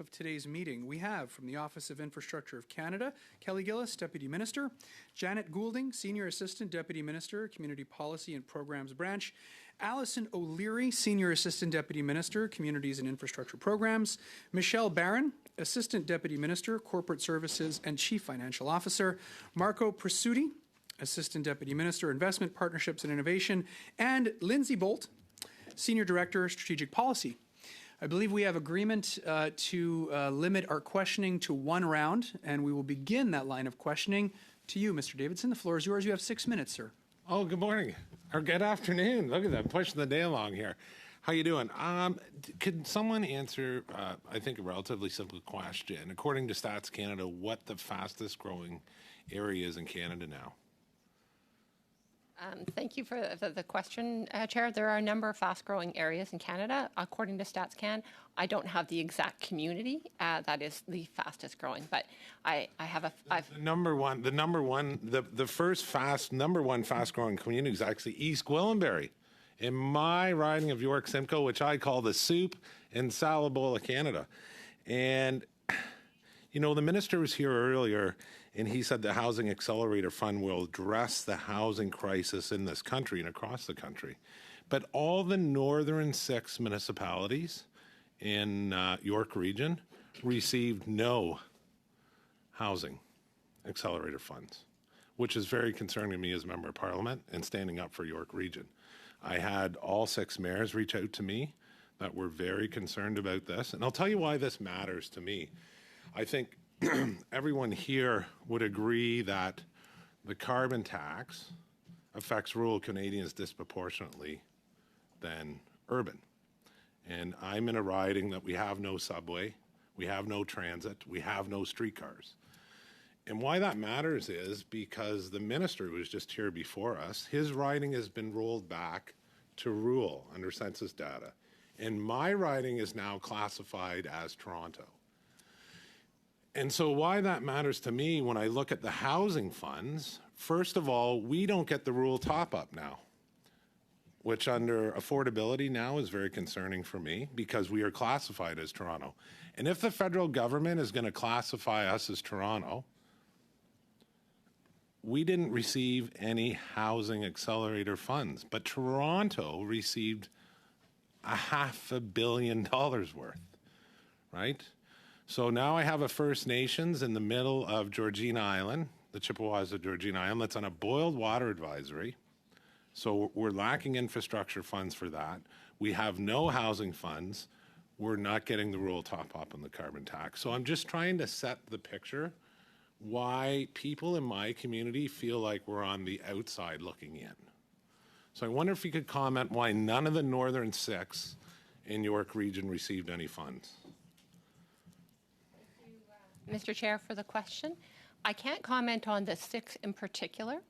Of today's meeting, we have from the Office of Infrastructure of Canada, Kelly Gillis, Deputy Minister, Janet Goulding, Senior Assistant Deputy Minister, Community Policy and Programs Branch, Alison O'Leary, Senior Assistant Deputy Minister, Communities and Infrastructure Programs, Michelle Barron, Assistant Deputy Minister, Corporate Services and Chief Financial Officer, Marco Presutti, Assistant Deputy Minister, Investment Partnerships and Innovation, and Lindsay Bolt, Senior Director, Strategic Policy. I believe we have agreement to limit our questioning to one round, and we will begin that line of questioning to you, Mr. Davidson. The floor is yours. You have 6 minutes, sir. Oh, good morning, or good afternoon. Look at that, pushing the day along here. How you doing? Could someone answer, I think, a relatively simple question? According to Stats Canada, what the fastest growing area is in Canada now? Thank you for the question, Chair. There are a number of fast-growing areas in Canada. According to StatsCan, I don't have the exact community that is the fastest growing, but I have The number one, the first number one fast-growing community is actually East Gwillimbury, in my riding of York Simcoe, which I call the soup and salad bowl of Canada. And you know, the minister was here earlier, and he said the Housing Accelerator Fund will address the housing crisis in this country and across the country. But all the northern 6 municipalities in York region received no Housing Accelerator funds, which is very concerning to me as a member of Parliament and standing up for York region. I had all 6 mayors reach out to me that were very concerned about this. And I'll tell you why this matters to me. I think everyone here would agree that the carbon tax affects rural Canadians disproportionately than urban. And I'm in a riding that we have no subway, we have no transit, we have no streetcars. And why that matters is because the minister who was just here before us, his riding has been rolled back to rural under census data. And my riding is now classified as Toronto. And so why that matters to me when I look at the housing funds, first of all, we don't get the rural top-up now, which under affordability now is very concerning for me because we are classified as Toronto. And if the federal government is going to classify us as Toronto, we didn't receive any housing accelerator funds, but Toronto received $500 million worth, right? So now I have a First Nations in the middle of Georgina Island, the Chippewas of Georgina Island, that's on a boiled water advisory. So we're lacking infrastructure funds for that. We have no housing funds. We're not getting the rural top-up on the carbon tax. So I'm just trying to set the picture why people in my community feel like we're on the outside looking in. So I wonder if you could comment why none of the northern 6 in York Region received any funds. Mr. Chair, for the question. I can't comment on the 6 in particular.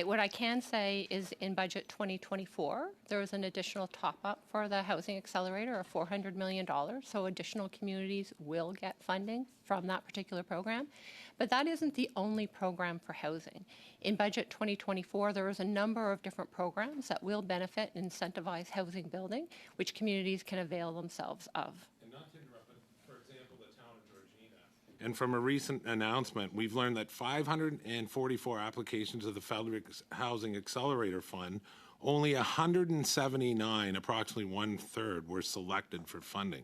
What I can say is in budget 2024, there was an additional top-up for the Housing Accelerator of $400 million, so additional communities will get funding from that particular program. But that isn't the only program for housing. In budget 2024, there is a number of different programs that will benefit and incentivize housing building, which communities can avail themselves of. And from a recent announcement, we've learned that 544 applications of the Federal Housing Accelerator Fund, only 179, approximately 1/3, were selected for funding.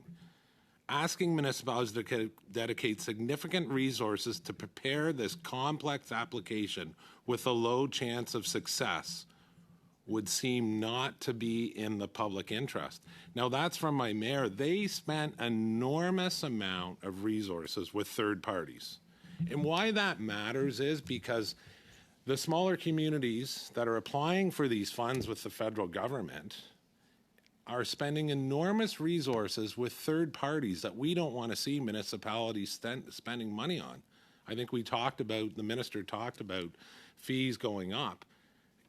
Asking municipalities to dedicate significant resources to prepare this complex application with a low chance of success would seem not to be in the public interest. Now that's from my mayor. They spent enormous amount of resources with third parties. And why that matters is because the smaller communities that are applying for these funds with the federal government are spending enormous resources with third parties that we don't want to see municipalities spending money on. I think the minister talked about fees going up.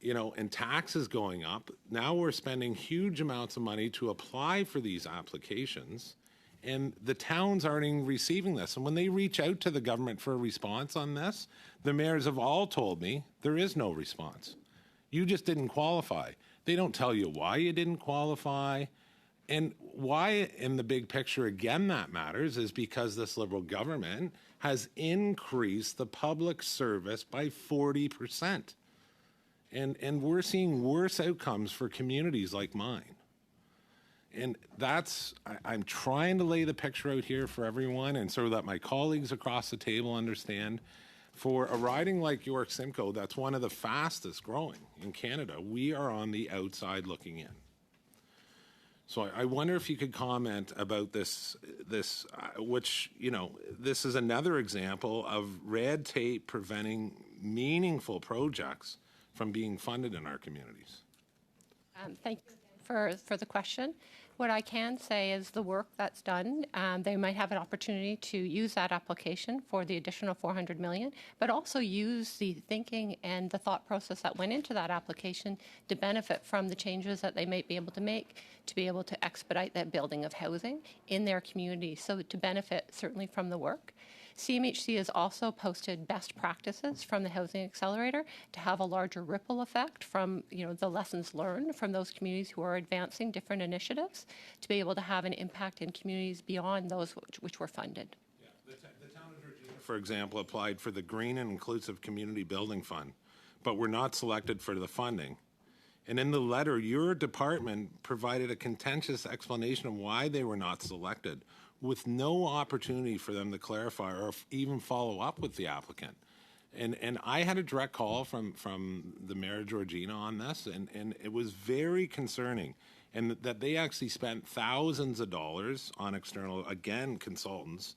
And taxes going up. Now we're spending huge amounts of money to apply for these applications, and the towns aren't even receiving this. And when they reach out to the government for a response on this, the mayors have all told me there is no response. You just didn't qualify. They don't tell you why you didn't qualify. And why, in the big picture, again, that matters is because this Liberal government has increased the public service by 40%. And we're seeing worse outcomes for communities like mine. And I'm trying to lay the picture out here for everyone and so that my colleagues across the table understand. For a riding like York Simcoe, that's one of the fastest growing in Canada, we are on the outside looking in. So I wonder if you could comment about this, which, this is another example of red tape preventing meaningful projects from being funded in our communities. Thank you for the question. What I can say is the work that's done, they might have an opportunity to use that application for the additional $400 million, but also use the thinking and the thought process that went into that application to benefit from the changes that they might be able to make to be able to expedite that building of housing in their community. So to benefit certainly from the work. CMHC has also posted best practices from the Housing Accelerator to have a larger ripple effect from the lessons learned from those communities who are advancing different initiatives to be able to have an impact in communities beyond those which were funded. Yeah. The town of Georgina, for example, applied for the Green and Inclusive Community Building Fund, but were not selected for the funding. And in the letter, your department provided a contentious explanation of why they were not selected, with no opportunity for them to clarify or even follow up with the applicant. And I had a direct call from the Mayor of Georgina on this, and it was very concerning. And that they actually spent thousands of dollars on external, again, consultants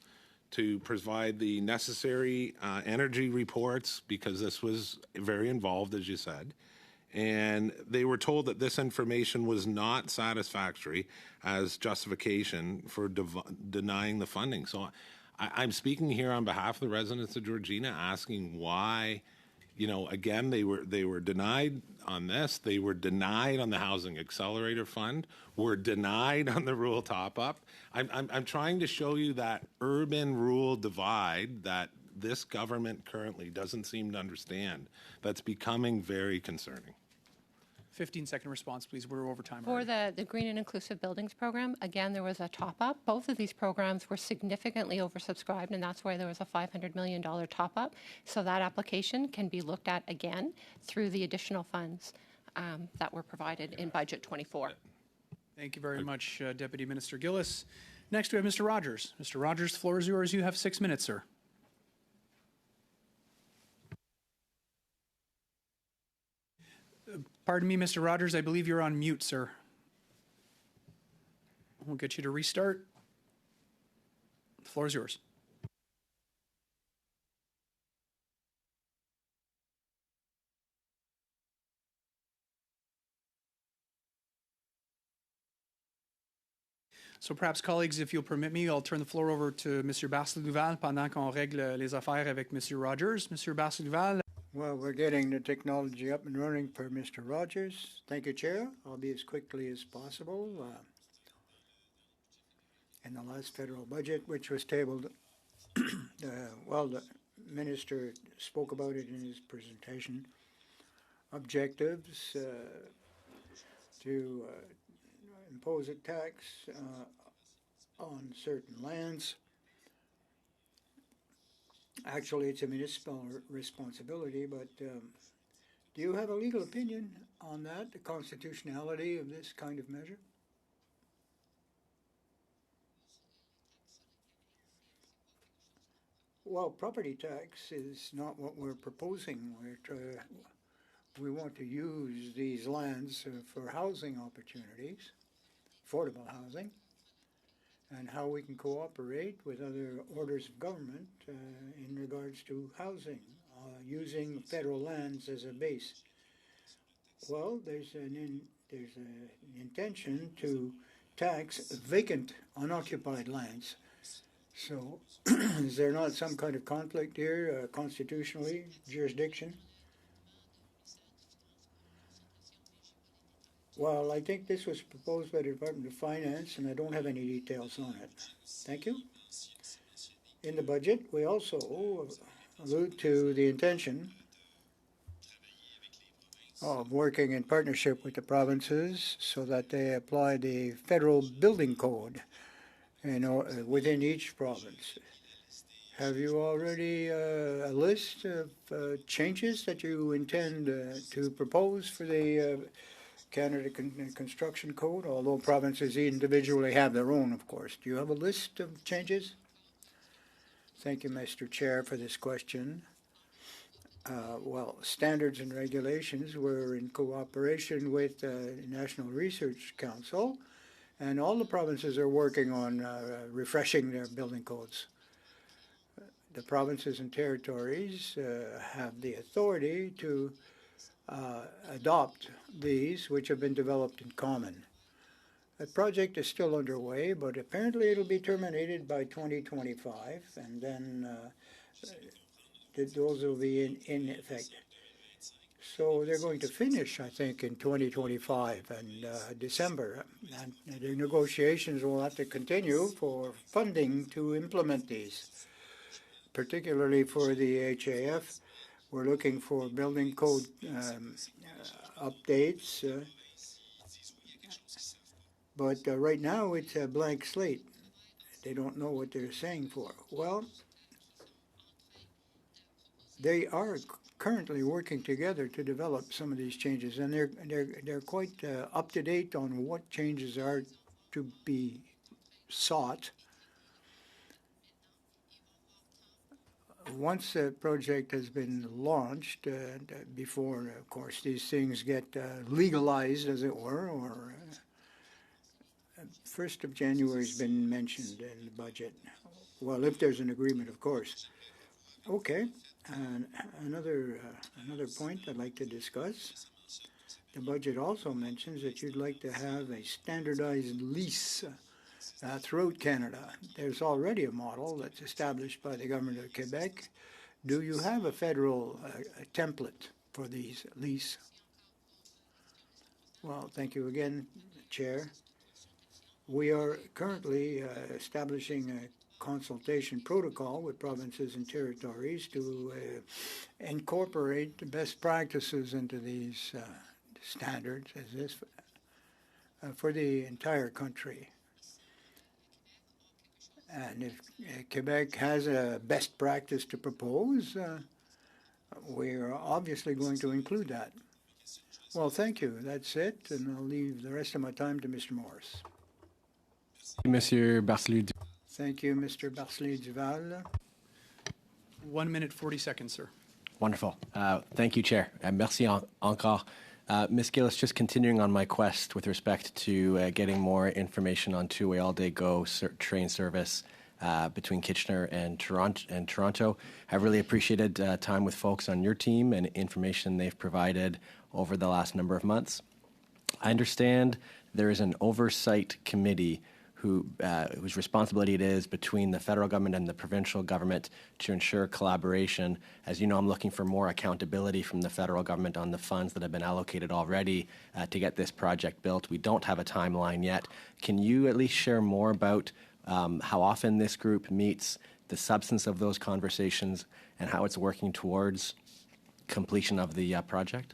to provide the necessary energy reports, because this was very involved, as you said, And they were told that this information was not satisfactory as justification for denying the funding. So I'm speaking here on behalf of the residents of Georgina, asking why, again, they were denied on this. They were denied on the Housing Accelerator Fund. Were denied on the rural top-up. I'm trying to show you that urban-rural divide that this government currently doesn't seem to understand. That's becoming very concerning. 15-second response, please. We're over time For already. the Green and Inclusive Buildings Program, again, there was a top-up. Both of these programs were significantly oversubscribed, and that's why there was a $500 million top-up. So that application can be looked at again through the additional funds that were provided in Budget 24. Thank you very much, Deputy Minister Gillis. Next, we have Mr. Rogers. Mr. Rogers, the floor is yours. You have 6 minutes, sir. Pardon me, Mr. Rogers, I believe you're on mute, sir. We'll get you to restart. The floor is yours. So perhaps, colleagues, if you'll permit me, I'll turn the floor over to Mr. Barcel-Duval pendant qu'on règle les affaires avec Mr. Rogers. Mr. Barcel-Duval. Well, we're getting the technology up and running for Mr. Rogers. Thank you, Chair. I'll be as quickly as possible. In the last federal budget, which was tabled, the Minister spoke about it in his presentation. Objectives to impose a tax on certain lands. Actually, it's a municipal responsibility, but do you have a legal opinion on that, the constitutionality of this kind of measure? Well, property tax is not what we're proposing. We want to use these lands for housing opportunities, affordable housing, and how we can cooperate with other orders of government in regards to housing, using federal lands as a base. Well, there's an intention to tax vacant, unoccupied lands. So, is there not some kind of conflict here, constitutionally, jurisdiction? Well, I think this was proposed by the Department of Finance, and I don't have any details on it. Thank you. In the budget, we also allude to the intention of working in partnership with the provinces so that they apply the federal building code within each province. Have you already a list of changes that you intend to propose for the Canada Construction Code, although provinces individually have their own, of course? Do you have a list of changes? Thank you, Mr. Chair, for this question. Well, standards and regulations were in cooperation with the National Research Council, and all the provinces are working on refreshing their building codes. The provinces and territories have the authority to adopt these, which have been developed in common. The project is still underway, but apparently it'll be terminated by 2025, and then those will be in effect. So they're going to finish, I think, in 2025 and December, and the negotiations will have to continue for funding to implement these, particularly for the HAF. We're looking for building code updates, but right now it's a blank slate. They don't know what they're saying for. Well, they are currently working together to develop some of these changes, and they're quite up to date on what changes are to be sought. Once the project has been launched, before, of course, these things get legalized, as it were, or 1st of January has been mentioned in the budget. Well, if there's an agreement, of course. Okay, another point I'd like to discuss. the budget also mentions that you'd like to have a standardized lease throughout Canada. There's already a model that's established by the government of Quebec. Do you have a federal template for these lease? Well, thank you again, Chair. We are currently establishing a consultation protocol with provinces and territories to incorporate the best practices into these standards as this for the entire country. And if Quebec has a best practice to propose, we're obviously going to include that. Well, thank you. That's it, and I'll leave the rest of my time to Mr. Morris. Monsieur Barcelou. Thank you, Mr. Barcelou-Duval. 1 minute, 40 seconds, sir. Wonderful. Thank you, Chair. Merci encore. Ms. Gillis, just continuing on my quest with respect to getting more information on two-way all-day go train service between Kitchener and Toronto. I've really appreciated time with folks on your team and information they've provided over the last number of months. I understand there is an oversight committee whose responsibility it is between the federal government and the provincial government to ensure collaboration. As you know, I'm looking for more accountability from the federal government on the funds that have been allocated already to get this project built. We don't have a timeline yet. Can you at least share more about how often this group meets, the substance of those conversations, and how it's working towards completion of the project?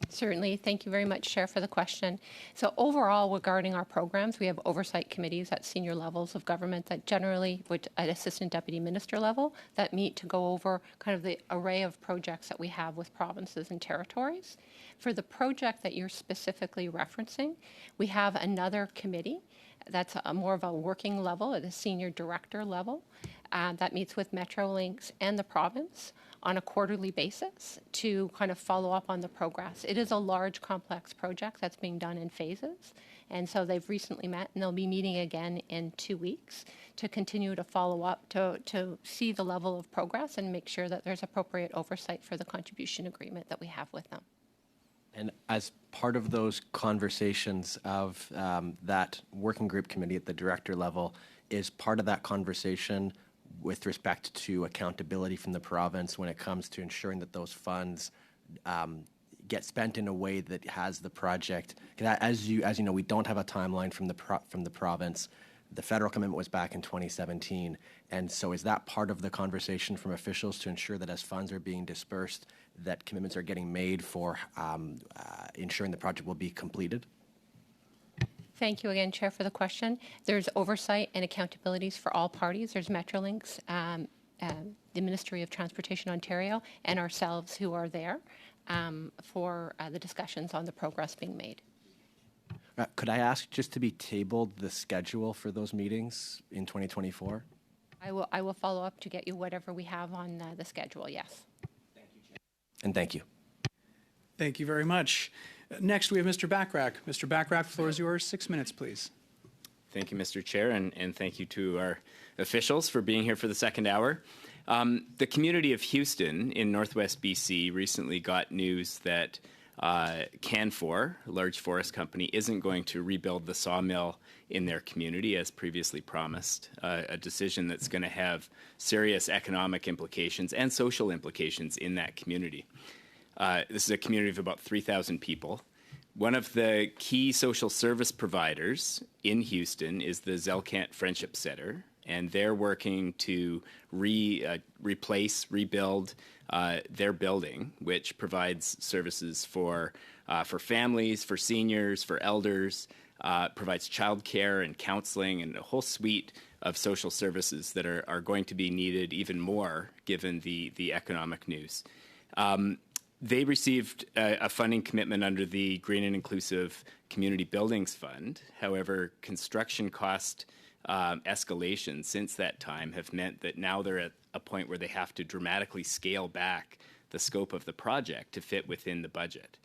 Certainly. Thank you very much, Chair, for the question. So overall, regarding our programs, we have oversight committees at senior levels of government that generally, at Assistant Deputy Minister level, that meet to go over kind of the array of projects that we have with provinces and territories. For the project that you're specifically referencing, we have another committee that's more of a working level at a senior director level that meets with Metrolinx and the province on a quarterly basis to kind of follow up on the progress. It is a large, complex project that's being done in phases. And so they've recently met, and they'll be meeting again in 2 weeks to continue to follow up, to see the level of progress and make sure that there's appropriate oversight for the contribution agreement that we have with them. And as part of those conversations of that working group committee at the director level, is part of that conversation with respect to accountability from the province when it comes to ensuring that those funds get spent in a way that has the project. As you know, we don't have a timeline from the province. The federal commitment was back in 2017, and so is that part of the conversation from officials to ensure that as funds are being dispersed, that commitments are getting made for ensuring the project will be completed? Thank you again, Chair, for the question. There's oversight and accountabilities for all parties. There's Metrolinx, the Ministry of Transportation Ontario, and ourselves who are there for the discussions on the progress being made. Could I ask just to be tabled the schedule for those meetings in 2024? I will follow up to get you whatever we have on the schedule, yes. Thank you, Chair. And thank you. Thank you very much. Next, we have Mr. Bachrach. Mr. Bachrach, the floor is yours. 6 minutes, please. Thank you, Mr. Chair, and thank you to our officials for being here for the second hour. The community of Houston in Northwest BC recently got news that Canfor, a large forest company, isn't going to rebuild the sawmill in their community as previously promised, a decision that's going to have serious economic implications and social implications in that community. This is a community of about 3,000 people. One of the key social service providers in Houston is the Zelkant Friendship Center, and they're working to replace, rebuild their building, which provides services for families, for seniors, for elders, provides childcare and counseling and a whole suite of social services that are going to be needed even more given the economic news. They received a funding commitment under the Green and Inclusive Community Buildings Fund. However, construction cost escalation since that time have meant that now they're at a point where they have to dramatically scale back the scope of the project to fit within the budget.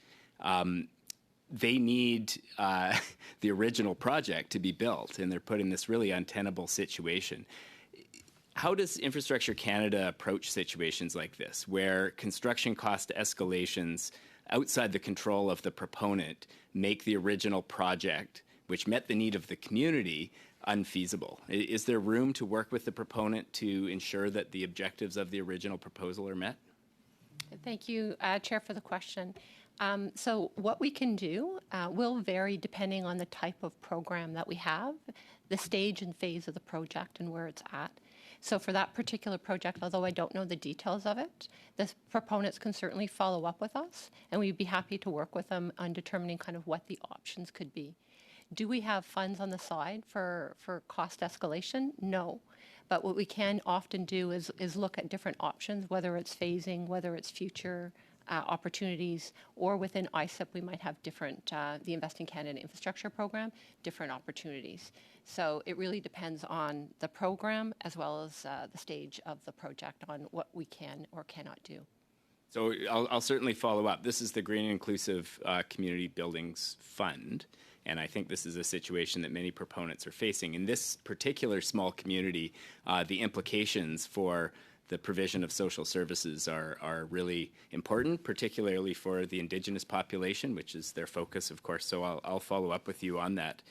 They need the original project to be built, and they're put in this really untenable situation. How does Infrastructure Canada approach situations like this, where construction cost escalations outside the control of the proponent make the original project, which met the need of the community, unfeasible? Is there room to work with the proponent to ensure that the objectives of the original proposal are met? Thank you, Chair, for the question. So what we can do will vary depending on the type of program that we have, the stage and phase of the project and where it's at. So for that particular project, although I don't know the details of it, the proponents can certainly follow up with us, and we'd be happy to work with them on determining kind of what the options could be. Do we have funds on the side for cost escalation? No. But what we can often do is look at different options, whether it's phasing, whether it's future opportunities, or within ISIP we might have different, the Invest in Canada Infrastructure Program, different opportunities. So it really depends on the program as well as the stage of the project on what we can or cannot do. So I'll certainly follow up. This is the Green and Inclusive Community Buildings Fund, and I think this is a situation that many proponents are facing. In this particular small community, the implications for the provision of social services are really important, particularly for the Indigenous population, which is their focus, of course. So I'll follow up with you on that.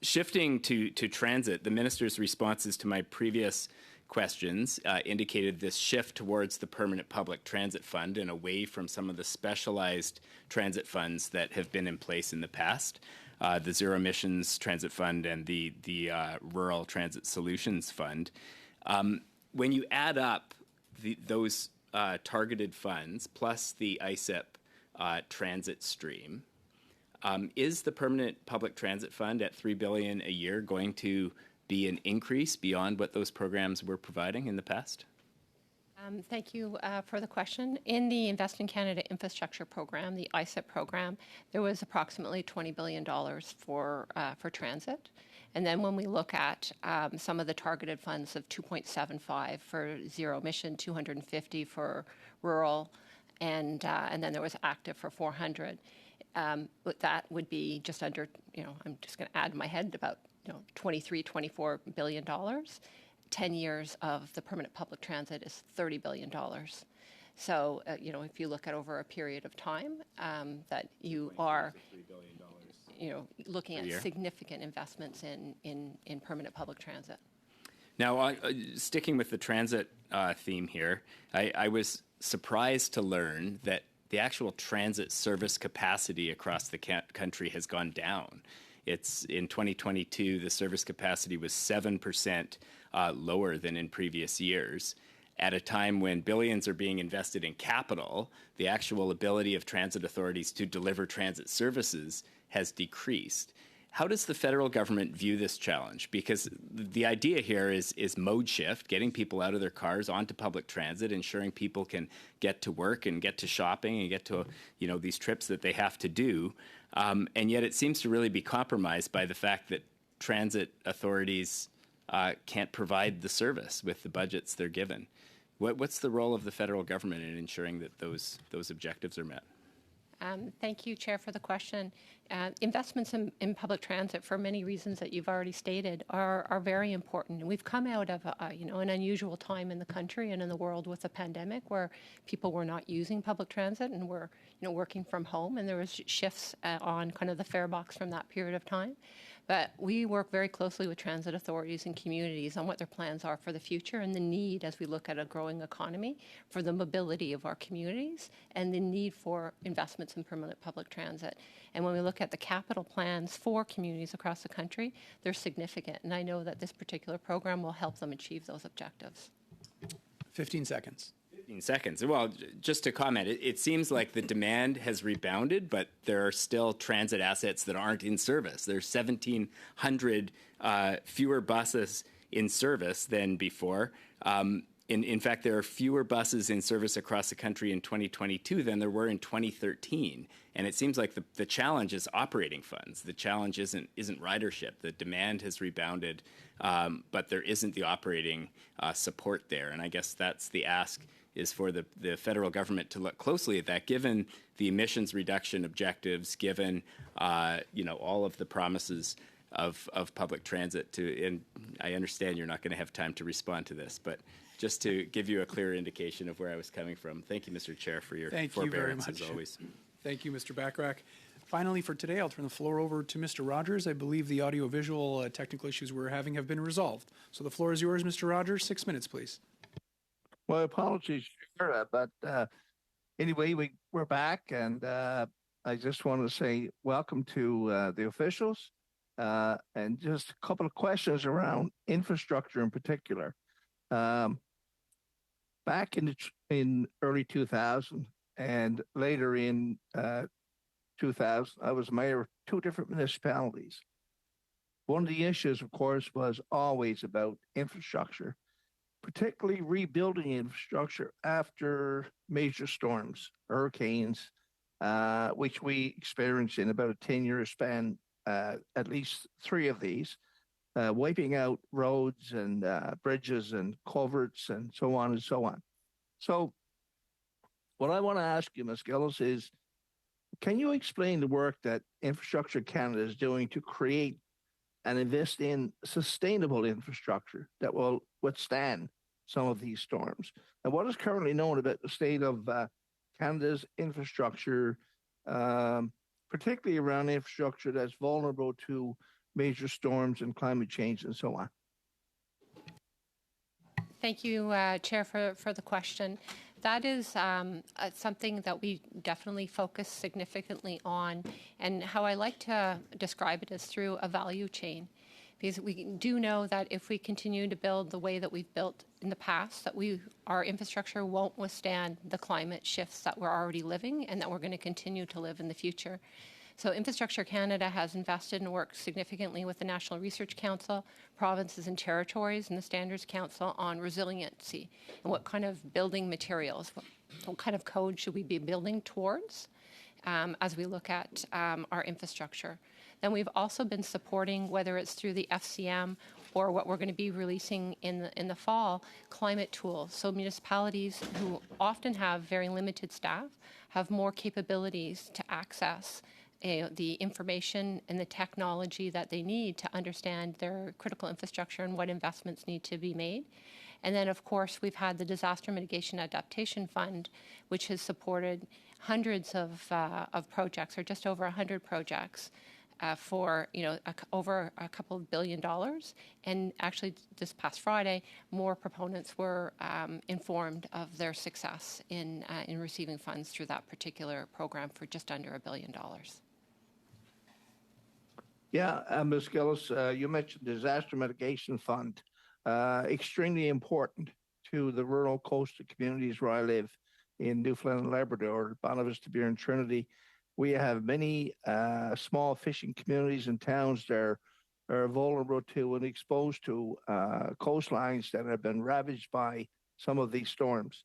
Shifting to transit, the minister's responses to my previous questions indicated this shift towards the permanent public transit fund and away from some of the specialized transit funds that have been in place in the past, the Zero Emissions Transit Fund and the Rural Transit Solutions Fund. When you add up those targeted funds plus the ISIP transit stream, is the permanent public transit fund at $3 billion a year going to be an increase beyond what those programs were providing in the past? Thank you for the question. In the Invest in Canada Infrastructure Program, the ISIP program, there was approximately $20 billion for transit. And then when we look at some of the targeted funds of 2.75 for zero emission, 250 for rural, and then there was active for 400. That would be just under, I'm just going to add in my head about 23, $24 billion. 10 years of the permanent public transit is $30 billion. So, if you look at over a period of time, that you are, looking at significant investments in permanent public transit. Now, sticking with the transit theme here, I was surprised to learn that the actual transit service capacity across the country has gone down. It's in 2022, the service capacity was 7% lower than in previous years. At a time when billions are being invested in capital, the actual ability of transit authorities to deliver transit services has decreased. How does the federal government view this challenge? Because the idea here is mode shift, getting people out of their cars onto public transit, ensuring people can get to work and get to shopping and get to these trips that they have to do. And yet it seems to really be compromised by the fact that transit authorities can't provide the service with the budgets they're given. What's the role of the federal government in ensuring that those objectives are met? Thank you, Chair, for the question. Investments in public transit, for many reasons that you've already stated, are very important. And we've come out of an unusual time in the country and in the world with the pandemic, where people were not using public transit and were working from home, and there was shifts on kind of the fare box from that period of time. But we work very closely with transit authorities and communities on what their plans are for the future and the need, as we look at a growing economy, for the mobility of our communities and the need for investments in permanent public transit. And when we look at the capital plans for communities across the country, they're significant. And I know that this particular program will help them achieve those objectives. 15 seconds. 15 seconds. Well, just to comment, it seems like the demand has rebounded, but there are still transit assets that aren't in service. There's 1,700 fewer buses in service than before. In fact, there are fewer buses in service across the country in 2022 than there were in 2013. And it seems like the challenge is operating funds. The challenge isn't ridership. The demand has rebounded, but there isn't the operating support there. And I guess that's the ask, is for the federal government to look closely at that, given the emissions reduction objectives, given all of the promises of public transit. And I understand you're not going to have time to respond to this, but just to give you a clear indication of where I was coming from. Thank you, Mr. Chair, for your Thank you very forbearance, much. as always. Thank you, Mr. Bachrach. Finally, for today, I'll turn the floor over to Mr. Rogers. I believe the audio-visual technical issues we're having have been resolved. So the floor is yours, Mr. Rogers. 6 minutes, please. Well, apologies, Chair, but anyway, we're back, and I just want to say welcome to the officials, and just a couple of questions around infrastructure in particular. Back in early 2000 and later in 2000, I was mayor of two different municipalities. One of the issues, of course, was always about infrastructure, particularly rebuilding infrastructure after major storms, hurricanes, which we experienced in about a 10-year span, at least three of these, wiping out roads and bridges and culverts and so on and so on. So what I want to ask you, Ms. Gillis, is can you explain the work that Infrastructure Canada is doing to create and invest in sustainable infrastructure that will withstand some of these storms? And what is currently known about the state of Canada's infrastructure, particularly around infrastructure that's vulnerable to major storms and climate change and so on? Thank you, Chair, for the question. That is something that we definitely focus significantly on, and how I like to describe it is through a value chain. Because we do know that if we continue to build the way that we've built in the past, that our infrastructure won't withstand the climate shifts that we're already living and that we're going to continue to live in the future. So Infrastructure Canada has invested and worked significantly with the National Research Council, provinces and territories, and the Standards Council on resiliency and what kind of building materials, what kind of code should we be building towards as we look at our infrastructure. Then we've also been supporting, whether it's through the FCM or what we're going to be releasing in the fall, climate tools. So municipalities who often have very limited staff have more capabilities to access the information and the technology that they need to understand their critical infrastructure and what investments need to be made. And then, of course, we've had the Disaster Mitigation Adaptation Fund, which has supported hundreds of projects, or just over 100 projects, for over a couple of $2 billion. And actually, this past Friday, more proponents were informed of their success in receiving funds through that particular program for just under $1 billion. Yeah, Ms. Gillis, you mentioned Disaster Mitigation Fund, extremely important to the rural coastal communities where I live in Newfoundland and Labrador, Bonavista, Beer and Trinity. We have many small fishing communities and towns that are vulnerable to and exposed to coastlines that have been ravaged by some of these storms.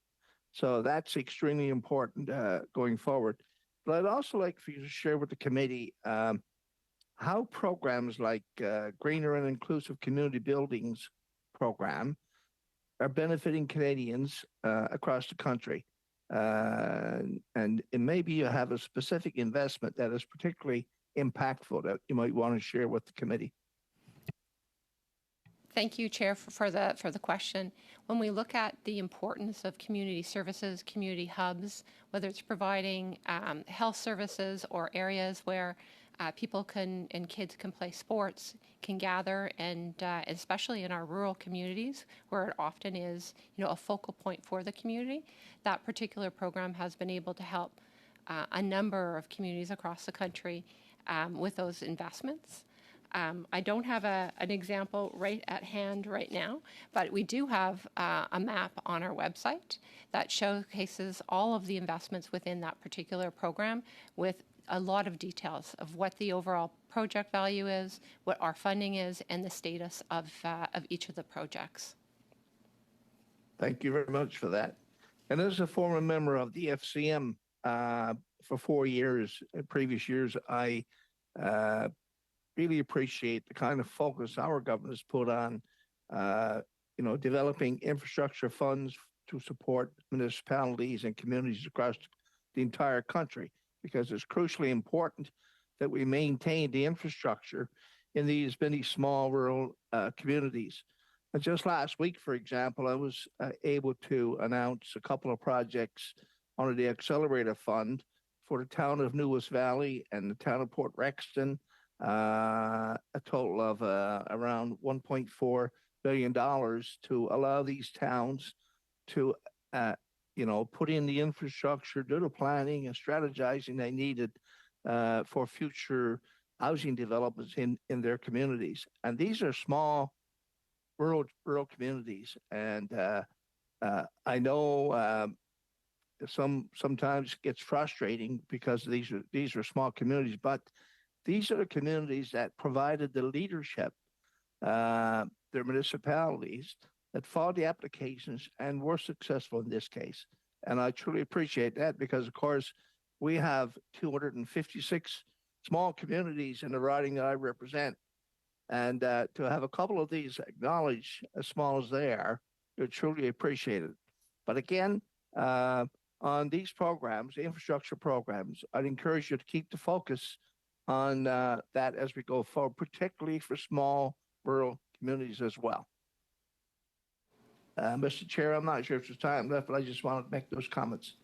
So that's extremely important going forward. But I'd also like for you to share with the committee how programs like Greener and Inclusive Community Buildings program are benefiting Canadians across the country. And maybe you have a specific investment that is particularly impactful that you might want to share with the committee. Thank you, Chair, for the question. When we look at the importance of community services, community hubs, whether it's providing health services or areas where people and kids can play sports, can gather, and especially in our rural communities where it often is, a focal point for the community, that particular program has been able to help a number of communities across the country with those investments. I don't have an example right at hand right now, but we do have a map on our website that showcases all of the investments within that particular program with a lot of details of what the overall project value is, what our funding is, and the status of each of the projects. Thank you very much for that. And as a former member of the FCM for 4 years, previous years, I really appreciate the kind of focus our government has put on, developing infrastructure funds to support municipalities and communities across the entire country, because it's crucially important that we maintain the infrastructure in these many small rural communities. And just last week, for example, I was able to announce a couple of projects under the Accelerator Fund for the town of Newest Valley and the town of Port Rexton, a total of around $1.4 billion to allow these towns to, put in the infrastructure, do the planning and strategizing they needed for future housing developments in their communities. And these are small rural communities. And I know sometimes gets frustrating because these are small communities, but these are the communities that provided the leadership, their municipalities that followed the applications and were successful in this case. And I truly appreciate that because, of course, we have 256 small communities in the riding that I represent. And to have a couple of these acknowledged, as small as they are, they're truly appreciated. But again, on these programs, the infrastructure programs, I'd encourage you to keep the focus on that as we go forward, particularly for small rural communities as well. Mr. Chair, I'm not sure if there's time left, but I just wanted to make those comments.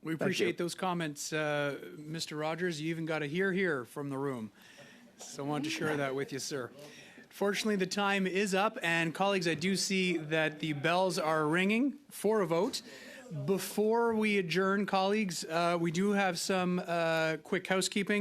We appreciate those comments, Mr. Rogers. You even got a hear from the room. So I wanted to share that with you, sir. Fortunately, the time is up, and colleagues, I do see that the bells are ringing for a vote. Before we adjourn, colleagues, we do have some quick housekeeping.